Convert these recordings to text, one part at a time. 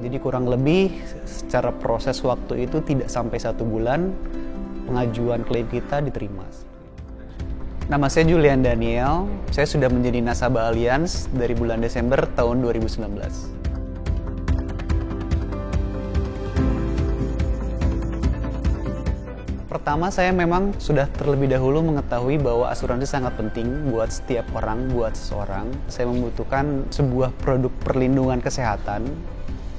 Jadi kurang lebih secara proses waktu itu tidak sampai 1 bulan pengajuan klaim kita diterima. Nama saya Julian Daniel, saya sudah menjadi nasabah Allianz dari bulan Desember tahun 2019. Pertama, saya memang sudah terlebih dahulu mengetahui bahwa asuransi sangat penting buat setiap orang, buat seseorang. Saya membutuhkan sebuah produk perlindungan kesehatan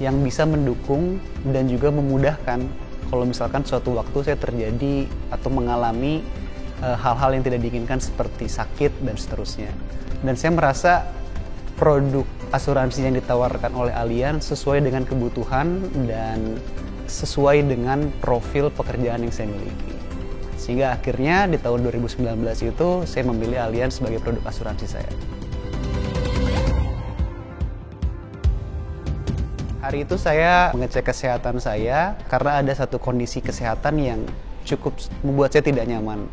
yang bisa mendukung dan juga memudahkan kalau misalkan suatu waktu saya terjadi atau mengalami hal-hal yang tidak diinginkan seperti sakit dan seterusnya. Dan saya merasa produk asuransi yang ditawarkan oleh Allianz sesuai dengan kebutuhan dan sesuai dengan profil pekerjaan yang saya miliki. Sehingga akhirnya di tahun 2019 itu saya memilih Allianz sebagai produk asuransi saya. Hari itu saya mengecek kesehatan saya karena ada satu kondisi kesehatan yang cukup membuat saya tidak nyaman.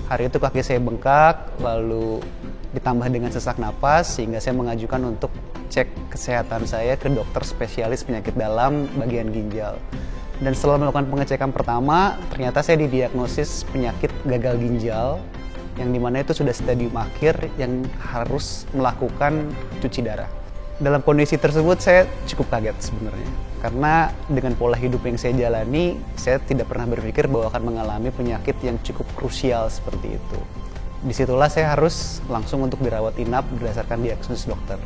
Hari itu kaki saya bengkak, lalu ditambah dengan sesak napas, sehingga saya mengajukan untuk cek kesehatan saya ke dokter spesialis penyakit dalam bagian ginjal. Dan setelah melakukan pengecekan pertama, ternyata saya didiagnosis penyakit gagal ginjal, yang dimana itu sudah stadium akhir yang harus melakukan cuci darah. Dalam kondisi tersebut saya cukup kaget sebenarnya, karena dengan pola hidup yang saya jalani, saya tidak pernah berpikir bahwa akan mengalami penyakit yang cukup krusial seperti itu. Disitulah saya harus langsung untuk dirawat inap berdasarkan diagnosis dokter.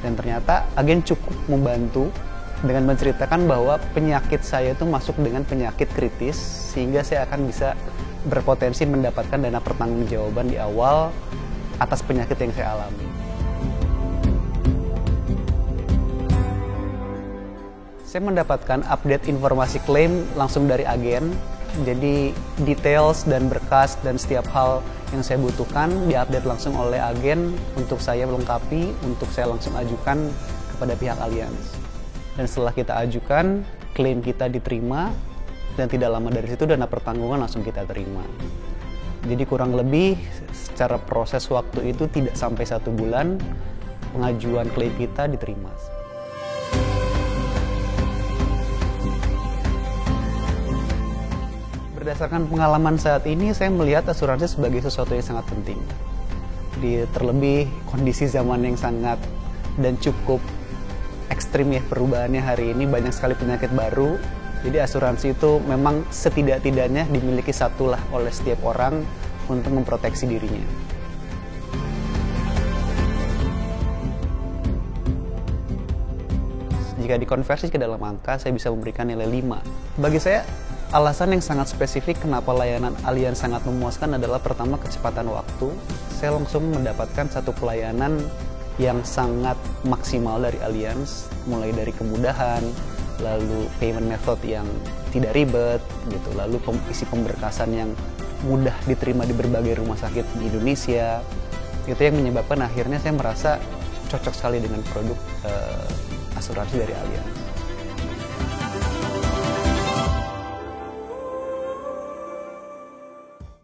Dan ternyata agen cukup membantu dengan menceritakan bahwa penyakit saya itu masuk dengan penyakit kritis, sehingga saya akan bisa berpotensi mendapatkan dana pertanggungjawaban di awal atas penyakit yang saya alami. Saya mendapatkan update informasi klaim langsung dari agen, jadi details dan berkas dan setiap hal yang saya butuhkan diupdate langsung oleh agen untuk saya melengkapi, untuk saya langsung ajukan kepada pihak Allianz. Dan setelah kita ajukan, klaim kita diterima, dan tidak lama dari situ dana pertanggungan langsung kita terima. Jadi kurang lebih secara proses waktu itu tidak sampai 1 bulan pengajuan klaim kita diterima. Berdasarkan pengalaman saat ini, saya melihat asuransi sebagai sesuatu yang sangat penting. Terlebih kondisi zaman yang sangat dan cukup ekstrim ya perubahannya hari ini, banyak sekali penyakit baru. Jadi asuransi itu memang setidak-tidaknya dimiliki satu lah oleh setiap orang untuk memproteksi dirinya. Jika dikonversi ke dalam angka, saya bisa memberikan nilai 5. Bagi saya, alasan yang sangat spesifik kenapa layanan Allianz sangat memuaskan adalah pertama kecepatan waktu. Saya langsung mendapatkan satu pelayanan yang sangat maksimal dari Allianz, mulai dari kemudahan, lalu payment method yang tidak ribet, gitu, lalu isi pemberkasan yang mudah diterima di berbagai rumah sakit di Indonesia. Itu yang menyebabkan akhirnya saya merasa cocok sekali dengan produk asuransi dari Allianz.